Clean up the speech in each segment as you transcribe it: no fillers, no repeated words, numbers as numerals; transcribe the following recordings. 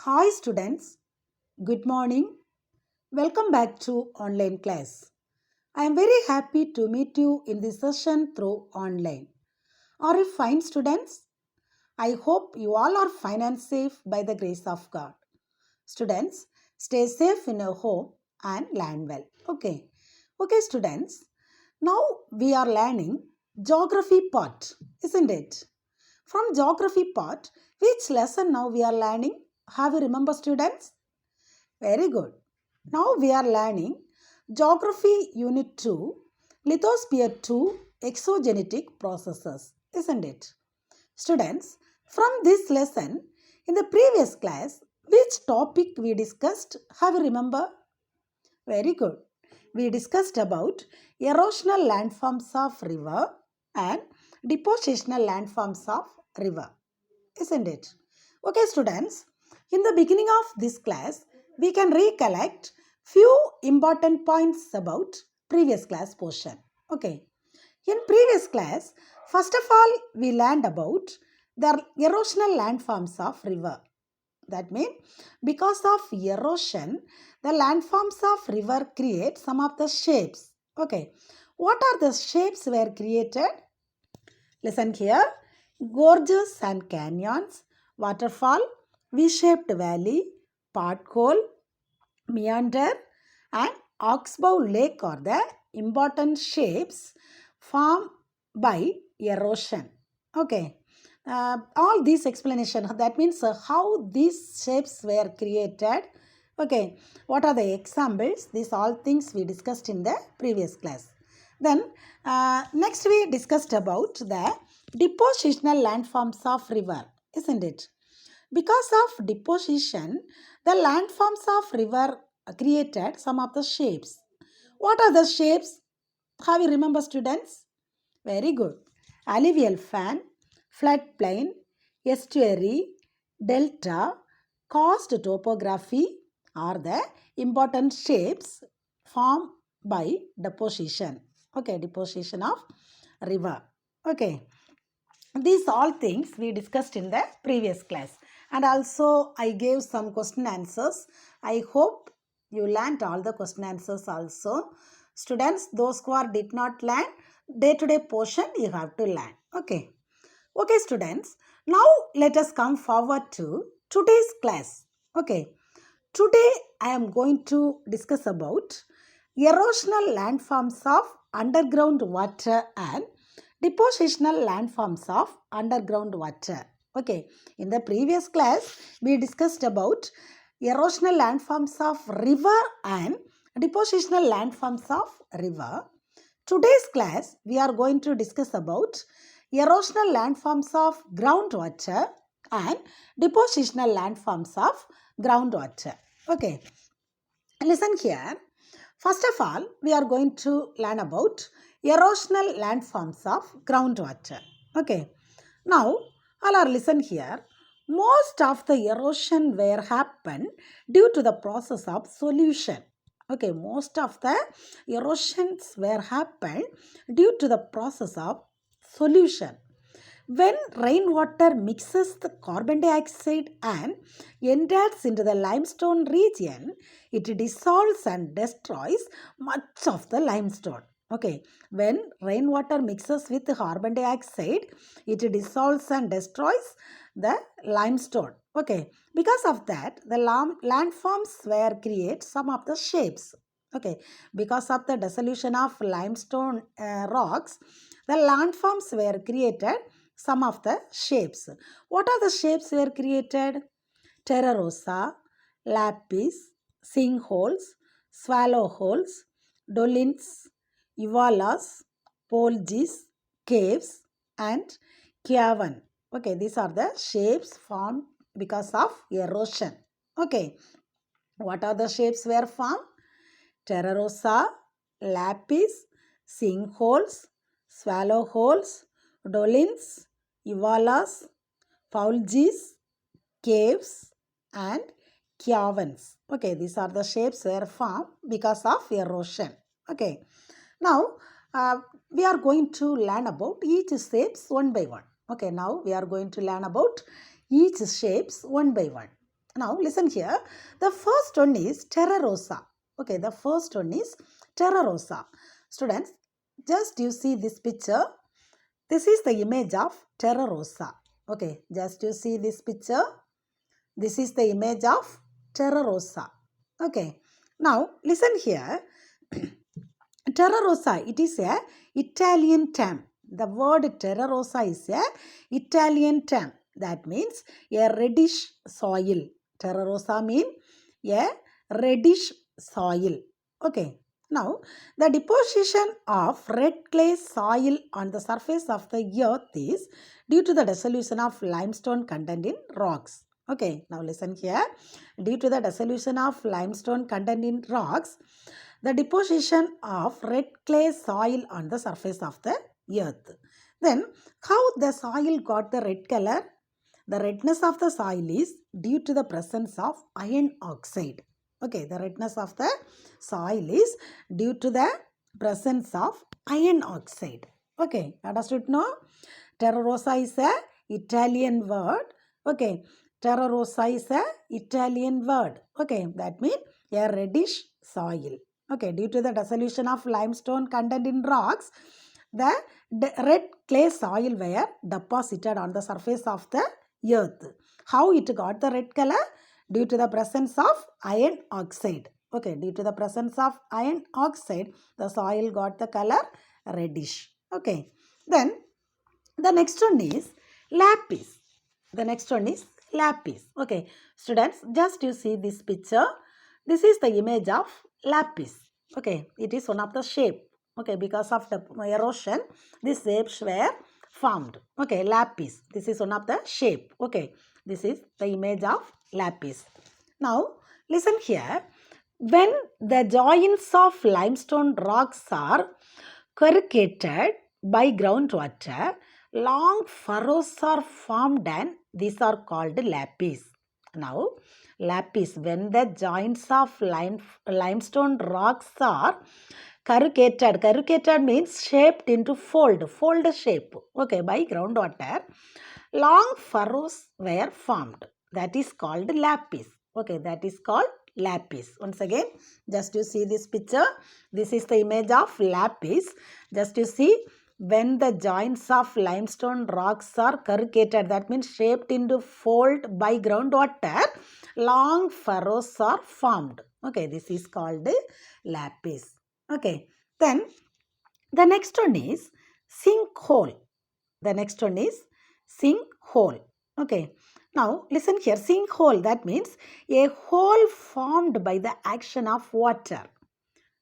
Hi students, good morning. Welcome back to online class. I am very happy to meet you in this session through online. Are you fine students? I hope you all are fine and safe by the grace of God. Students, stay safe in your home and learn well. Okay students. Now we are learning geography part, isn't it? From geography part, which lesson now we are learning? Have you remember students? Very good. Now we are learning Geography Unit 2, Lithosphere 2, Exogenetic Processes, isn't it? Students, from this lesson, in the previous class, which topic we discussed? Have you remember? Very good. We discussed about erosional landforms of river and depositional landforms of river, isn't it? Okay, students, in the beginning of this class, we can recollect few important points about previous class portion. Okay, in previous class, first of all, we learned about the erosional landforms of river. That means because of erosion, the landforms of river create some of the shapes. Okay, what are the shapes were created? Listen here. Gorges and canyons, waterfall, V-shaped valley, pothole, meander and oxbow lake are the important shapes formed by erosion. Okay. All these explanation, that means how these shapes were created. Okay. What are the examples? These all things we discussed in the previous class. Then next we discussed about the depositional landforms of river, isn't it? Because of deposition, the landforms of river created some of the shapes. What are the shapes? Have you remember students? Very good. Alluvial fan, floodplain, estuary, delta, coast topography are the important shapes formed by deposition. Okay, deposition of river. Okay, these all things we discussed in the previous class, and also I gave some question answers. I hope you learnt all the question answers also. Students, those who are did not learn day to day portion, you have to learn. Okay students, now let us come forward to today's class. Okay, today I am going to discuss about erosional landforms of underground water and depositional landforms of underground water. Okay, in the previous class, we discussed about erosional landforms of river and depositional landforms of river. Today's class, we are going to discuss about erosional landforms of groundwater and depositional landforms of groundwater. Okay, listen here. First of all, we are going to learn about erosional landforms of groundwater. Okay. Now, all are listen here. Most of the erosion were happen due to the process of solution. Okay, most of the erosions were happened due to the process of solution. When rainwater mixes the carbon dioxide and enters into the limestone region, it dissolves and destroys much of the limestone. Okay, when rainwater mixes with carbon dioxide, it dissolves and destroys the limestone. Okay, because of that, the landforms were create some of the shapes. Okay, because of the dissolution of limestone rocks, the landforms were created some of the shapes. What are the shapes were created? Terra rosa, lapis, sinkholes, swallow holes, dolins, ivalas, polges, caves and cavern. Okay, these are the shapes formed because of erosion. Okay, what are the shapes were formed? Terra rosa, lapis, sinkholes, swallow holes, dolins, ivalas, Faulges, caves and caverns. Okay, these are the shapes were formed because of erosion. Okay, now we are going to learn about each shapes one by one. Okay, now we are going to learn about each shapes one by one. Now listen here. The first one is Terra Rosa. Okay, the first one is Terra Rosa. Students, just you see this picture. This is the image of Terra Rosa. Okay, just you see this picture. This is the image of Terra Rosa. Okay, now listen here. Terra Rosa, it is a Italian term. The word Terra Rosa is a Italian term. That means a reddish soil. Terra Rosa means a reddish soil. Okay. Now, the deposition of red clay soil on the surface of the earth is due to the dissolution of limestone content in rocks. Okay. Now, listen here. Due to the dissolution of limestone content in rocks, the deposition of red clay soil on the surface of the earth. Then, how the soil got the red color? The redness of the soil is due to the presence of iron oxide. Okay, the redness of the soil is due to the presence of iron oxide. Okay, understood now? Terra Rosa is a Italian word. Okay, Terra Rosa is a Italian word. Okay, that means a reddish soil. Okay, due to the dissolution of limestone content in rocks, the red clay soil were deposited on the surface of the earth. How it got the red color? Due to the presence of iron oxide. Okay, due to the presence of iron oxide, the soil got the color reddish. Okay, then the next one is lapis. The next one is lapis. Okay, students, just you see this picture. This is the image of lapis. Okay, it is one of the shape. Okay, because of the erosion, these shapes were formed. Okay, lapis. This is one of the shape. Okay, this is the image of lapis. Now, listen here. When the joints of limestone rocks are corrugated by groundwater, long furrows are formed and these are called lapis. Now, lapis, when the joints of limestone rocks are corrugated means shaped into fold shape, okay, by groundwater, long furrows were formed. That is called lapis. Okay, that is called lapis. Once again, just you see this picture. This is the image of lapis. Just you see, when the joints of limestone rocks are corrugated, that means shaped into fold by groundwater, long furrows are formed. Okay, this is called lapis. Okay, then the next one is sinkhole. The next one is sinkhole. Okay, now listen here. Sinkhole, that means a hole formed by the action of water.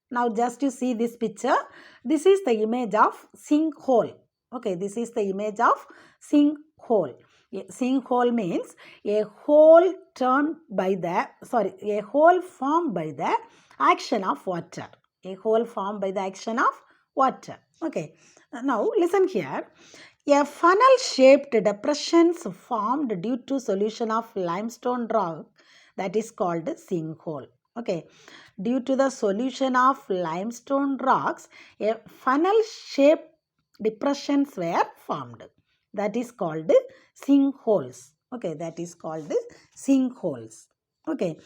Now just you see this picture. This is the image of sinkhole. Okay, this is the image of sinkhole. Sinkhole means a hole formed by the action of water. A hole formed by the action of water. Okay, now listen here. A funnel-shaped depressions formed due to solution of limestone rock, that is called sinkhole. Okay, due to the solution of limestone rocks, a funnel-shaped depressions were formed. That is called sinkholes. Okay, that is called sinkholes. Okay,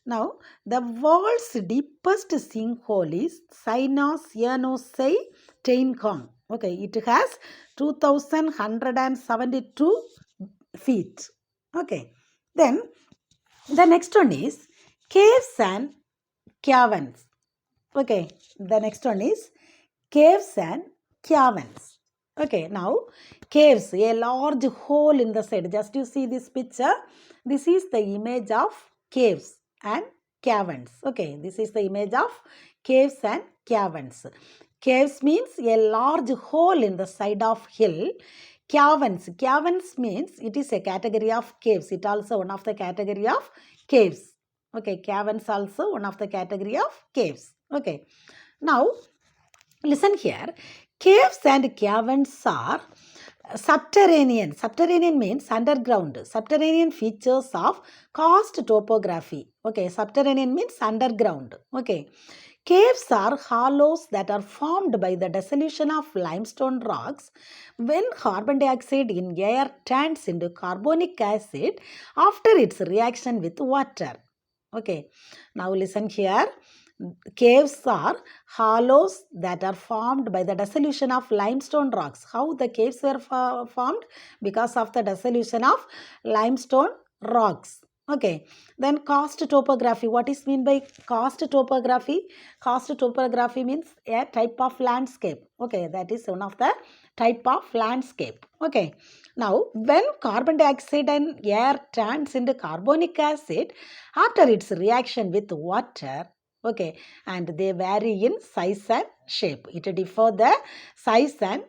now the world's deepest sinkhole is Sinus-Yenosei Teinkong. Okay, it has 2172 feet. Okay, then the next one is caves and caverns. Okay, the next one is caves and caverns. Okay, now caves, a large hole in the side. Just you see this picture. This is the image of caves and caverns. Okay, this is the image of caves and caverns. Caves means a large hole in the side of hill. Caverns means it is a category of caves. It also one of the category of caves. Okay, caverns also one of the category of caves. Okay, now listen here. Caves and caverns are subterranean. Subterranean means underground. Subterranean features of karst topography. Okay, subterranean means underground. Okay, Caves are hollows that are formed by the dissolution of limestone rocks when carbon dioxide in air turns into carbonic acid after its reaction with water. Okay, now listen here. Caves are hollows that are formed by the dissolution of limestone rocks. How the caves were formed? Because of the dissolution of limestone rocks. Okay, then karst topography. What is mean by karst topography? Karst topography means a type of landscape. Okay, that is one of the type of landscape. Okay, now when carbon dioxide and air turns into carbonic acid after its reaction with water, okay, and they vary in size and shape. It differ the size and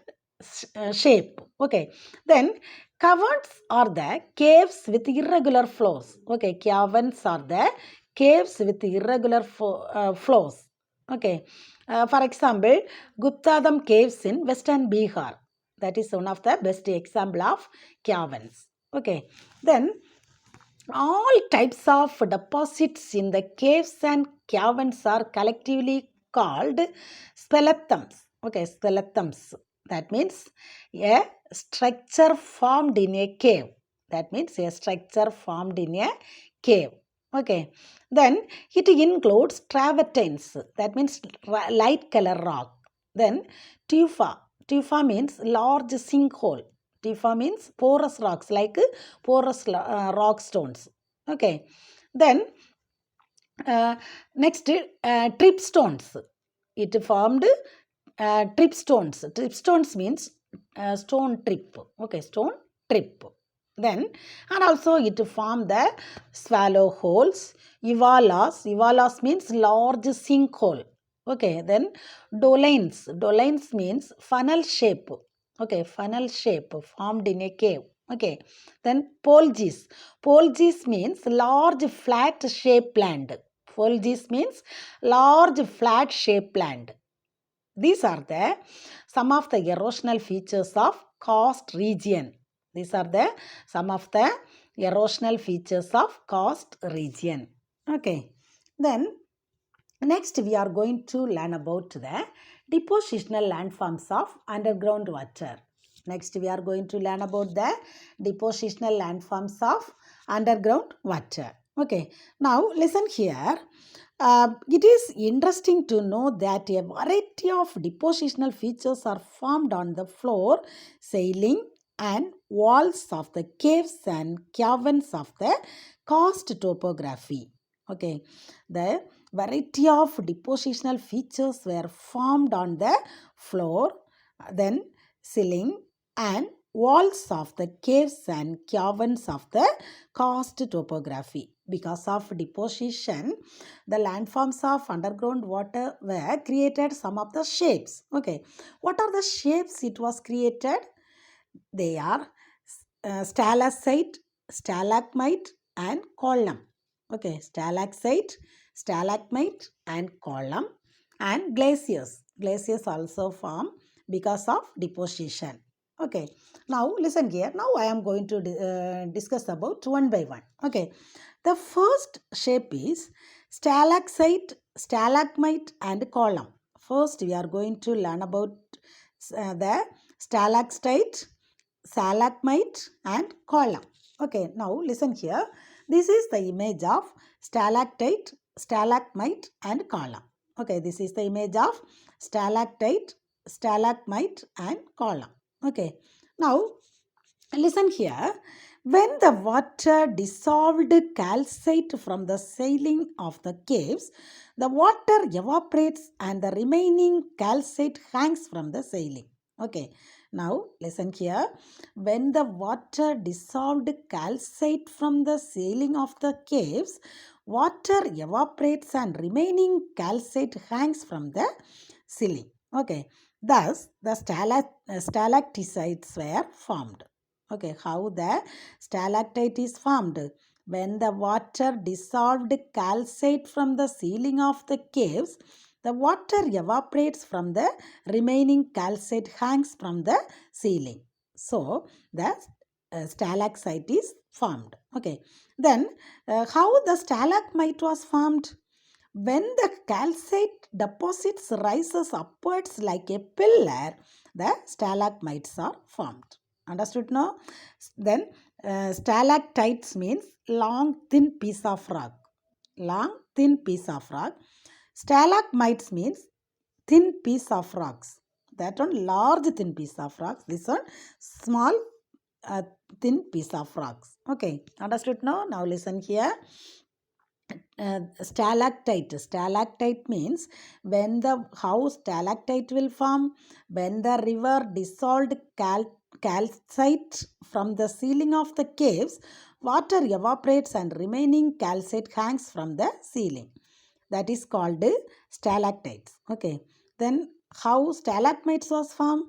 shape. Okay, then caverns are the caves with irregular flows. Okay, caverns are the caves with irregular flows. Okay, for example, Guptadam caves in western Bihar. That is one of the best example of caverns. Okay, then all types of deposits in the caves and caverns are collectively called speleothems. Okay, speleothems. That means a structure formed in a cave. That means a structure formed in a cave. Okay, then it includes travertines. That means light color rock. Then tufa. Tufa means large sinkhole. Tufa means porous rocks like porous rock stones. Okay, then next tripstones. It formed tripstones. Tripstones means stone trip. Okay, stone trip. Then and also it formed the swallow holes. Ivalas. Ivalas means large sinkhole. Okay, then dolines. Dolines means funnel shape. Okay, funnel shape formed in a cave. Okay, then polges. Polges means large flat shaped land. Polges means large flat shaped land. These are the some of the erosional features of karst region. These are the some of the erosional features of karst region. Okay, then next we are going to learn about the depositional landforms of underground water. Next we are going to learn about the depositional landforms of underground water. Okay, now listen here. It is interesting to know that a variety of depositional features are formed on the floor, ceiling, and walls of the caves and caverns of the karst topography. Okay, the variety of depositional features were formed on the floor, then ceiling, and walls of the caves and caverns of the karst topography. Because of deposition, the landforms of underground water were created some of the shapes. Okay, what are the shapes it was created? They are stalactite, stalagmite, and column. Okay, stalactite, stalagmite, and column, and glaciers. Glaciers also form because of deposition. Okay, now listen here. Now I am going to discuss about one by one. Okay, the first shape is stalactite, stalagmite, and column. First, we are going to learn about the stalactite, stalagmite, and column. Okay, now listen here. This is the image of stalactite, stalagmite, and column. Okay, this is the image of stalactite, stalagmite, and column. Okay, now listen here. When the water dissolved calcite from the ceiling of the caves, the water evaporates and the remaining calcite hangs from the ceiling. Okay, now listen here. When the water dissolved calcite from the ceiling of the caves, water evaporates and remaining calcite hangs from the ceiling. Okay, thus the stalactites were formed. Okay, how the stalactite is formed? When the water dissolved calcite from the ceiling of the caves, the water evaporates from the remaining calcite hangs from the ceiling. So, the stalactite is formed. Okay, then how the stalagmite was formed? When the calcite deposits rises upwards like a pillar, the stalagmites are formed. Understood now? Then stalactites means long thin piece of rock. Long thin piece of rock. Stalagmites means thin piece of rocks. That one large thin piece of rocks. This one small uh, thin piece of rocks. Okay, understood now? Now listen here. Stalactite. Stalactite means when the how stalactite will form when the river dissolved calcite from the ceiling of the caves, water evaporates and remaining calcite hangs from the ceiling. That is called stalactites. Okay. Then how stalagmites was formed?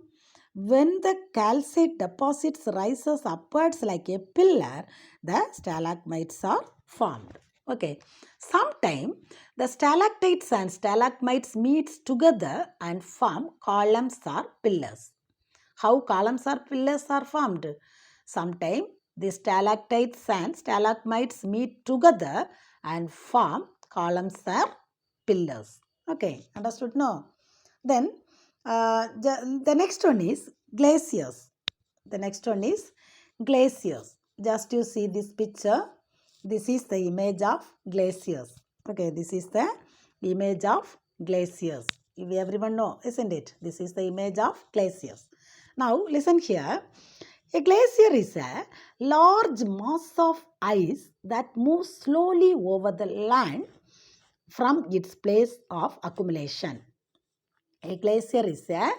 When the calcite deposits rises upwards like a pillar, the stalagmites are formed. Okay. Sometime the stalactites and stalagmites meets together and form columns or pillars. How columns or pillars are formed? Sometime the stalactites and stalagmites meet together and form columns or pillars. Okay, understood? No. Then the next one is glaciers. The next one is glaciers. Just you see this picture. This is the image of glaciers. Okay, this is the image of glaciers. Everyone know, isn't it? This is the image of glaciers. Now listen here. A glacier is a large mass of ice that moves slowly over the land from its place of accumulation. A glacier is a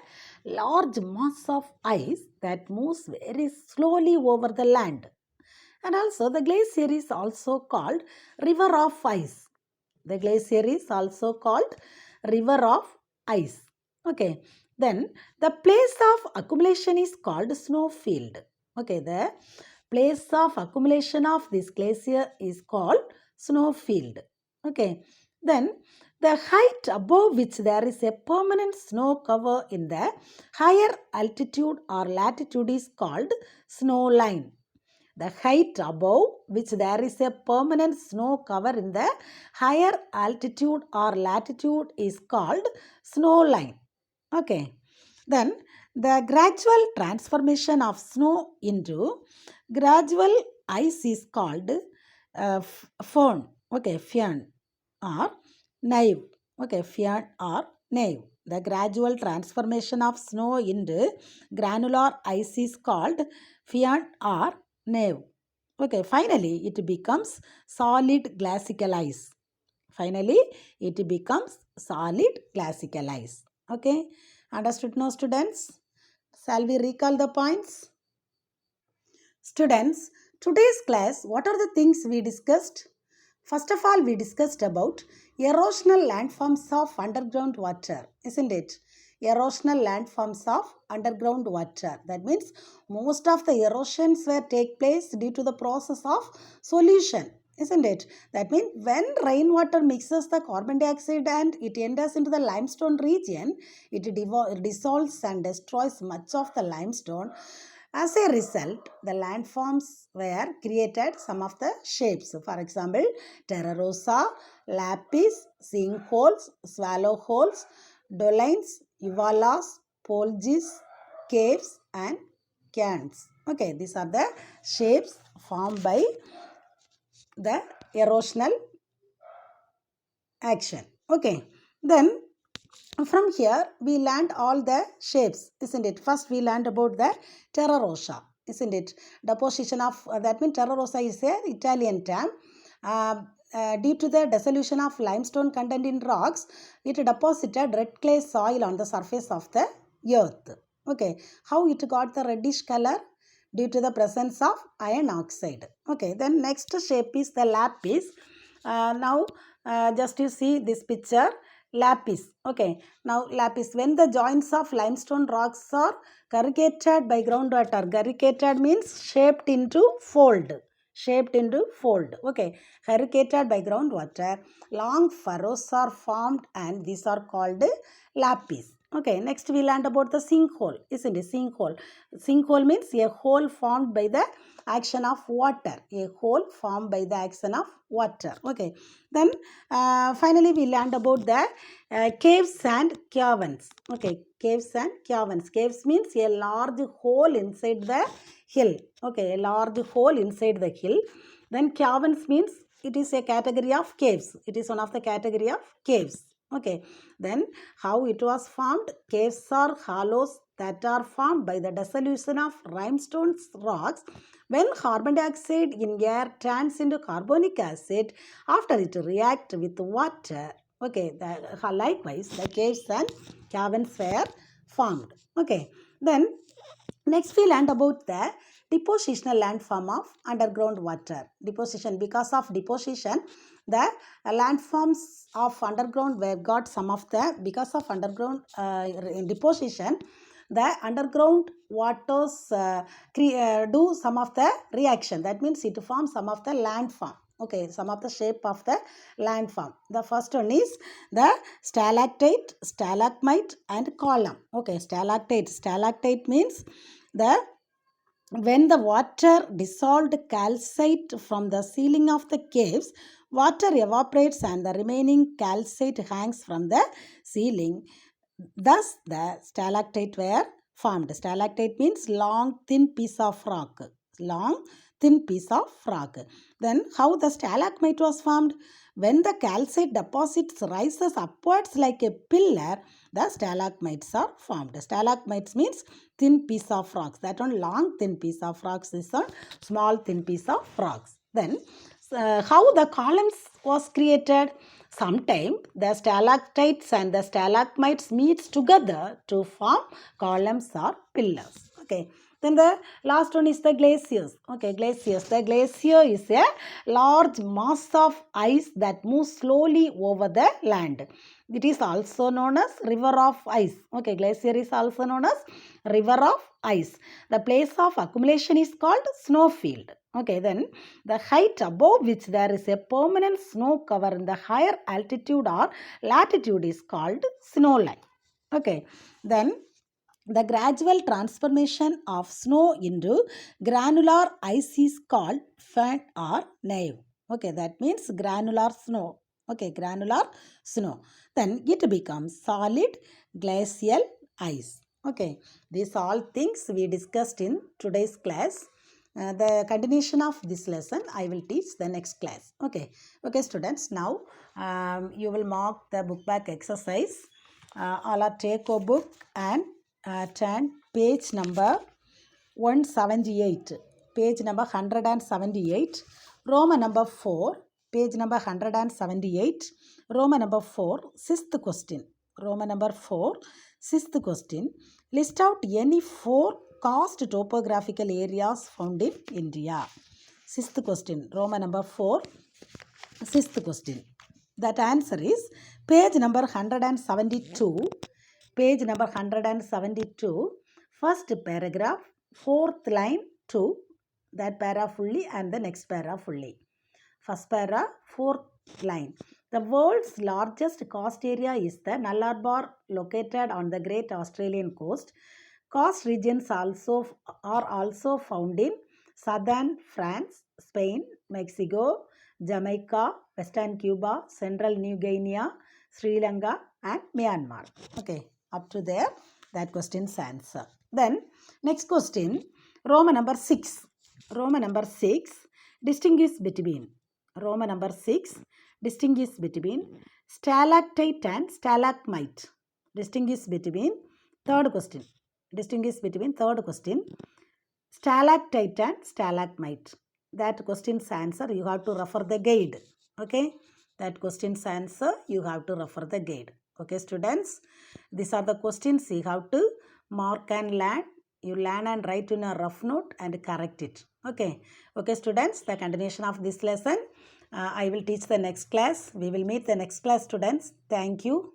large mass of ice that moves very slowly over the land. And also the glacier is also called river of ice. The glacier is also called river of ice. Okay. Then the place of accumulation is called snowfield. Okay. The place of accumulation of this glacier is called snowfield. Okay. Then the height above which there is a permanent snow cover in the higher altitude or latitude is called snow line. The height above which there is a permanent snow cover in the higher altitude or latitude is called snow line. Okay. Then the gradual transformation of snow into gradual ice is called fern. Okay, fern or naive. Okay, fern or naive. The gradual transformation of snow into granular ice is called fern or naive. Okay, finally it becomes solid glacial ice. Finally, it becomes solid glacial ice. Okay, understood now, students? Shall we recall the points? Students, today's class, what are the things we discussed? First of all, we discussed about erosional landforms of underground water, isn't it? Erosional landforms of underground water. That means most of the erosions will take place due to the process of solution, isn't it? That means when rainwater mixes the carbon dioxide and it enters into the limestone region, it dissolves and destroys much of the limestone. As a result, the landforms were created some of the shapes. For example, terra rosa, lapis, sinkholes, swallow holes, dolines, ivalas, polges, caves and cairns. Okay, these are the shapes formed by the erosional action. Okay, then from here we learned all the shapes, isn't it? First we learned about the terra rosa, isn't it? Deposition of that means terra rosa is a Italian term. Due to the dissolution of limestone content in rocks, it deposited red clay soil on the surface of the earth. Okay, how it got the reddish color? Due to the presence of iron oxide. Okay, then next shape is the lapis. Now just you see this picture, lapis. Okay, now lapis, when the joints of limestone rocks are corrugated by groundwater, corrugated means shaped into fold, shaped into fold. Okay, corrugated by groundwater, long furrows are formed and these are called lapis. Okay, next we learned about the sinkhole, isn't it? Sinkhole. Sinkhole means a hole formed by the action of water. A hole formed by the action of water. Okay. Then finally we learned about the caves and caverns. Okay, caves and caverns. Caves means a large hole inside the hill. Okay, a large hole inside the hill. Then caverns means it is a category of caves. It is one of the category of caves. Okay. Then how it was formed? Caves are hollows that are formed by the dissolution of limestone rocks when carbon dioxide in air turns into carbonic acid after it reacts with water. Okay, likewise the caves and caverns were formed. Okay, then next we learned about the depositional landform of underground water. Deposition, because of deposition, the landforms of underground were got some of the, because of underground deposition, the underground waters do some of the reaction. That means it forms some of the landform. Okay, some of the shape of the landform. The first one is the stalactite, stalagmite and column. Okay, stalactite means the when the water dissolved calcite from the ceiling of the caves, water evaporates and the remaining calcite hangs from the ceiling. Thus, the stalactite were formed. Stalactite means long, thin piece of rock. Long, thin piece of rock. Then, how the stalagmite was formed? When the calcite deposits rises upwards like a pillar, the stalagmites are formed. Stalagmites means thin piece of rocks. That one long thin piece of rocks is a small thin piece of rocks. Then, how the columns was created? Sometime the stalactites and the stalagmites meets together to form columns or pillars. Okay. Then the last one is the glaciers. Okay, glaciers. The glacier is a large mass of ice that moves slowly over the land. It is also known as river of ice. Okay, glacier is also known as river of ice. The place of accumulation is called snowfield. Okay, then the height above which there is a permanent snow cover in the higher altitude or latitude is called snow line. Okay, then the gradual transformation of snow into granular ice is called fan or nave. Okay, that means granular snow. Okay, granular snow. Then it becomes solid glacial ice. Okay, these all things we discussed in today's class. The continuation of this lesson I will teach the next class. Okay, okay students, now you will mark the book back exercise. All are take a book and turn page number 178, page number 178, Roman number 4, page number 178, Roman number 4, sixth question. Roman number 4, sixth question. List out any 4 coast topographical areas found in India. Sixth question. Roman number 4, sixth question. That answer is page number 172, page number 172, first paragraph, fourth line to that para fully and the next para fully. First para, fourth line. The world's largest coast area is the Nullarbor, located on the Great Australian Coast. Coast regions are also found in southern France, Spain, Mexico, Jamaica, Western Cuba, Central New Guinea, Sri Lanka and Myanmar. Okay, up to there, that question's answer. Then, next question, Roman number 6. Roman number 6, distinguish between. Roman number 6, distinguish between stalactite and stalagmite. Distinguish between, third question. Distinguish between, third question, stalactite and stalagmite. That question's answer you have to refer the guide. Okay, that question's answer you have to refer the guide. Okay students, these are the questions you have to mark and learn. You learn and write in a rough note and correct it. Okay, okay students, the continuation of this lesson I will teach the next class. We will meet the next class students. Thank you.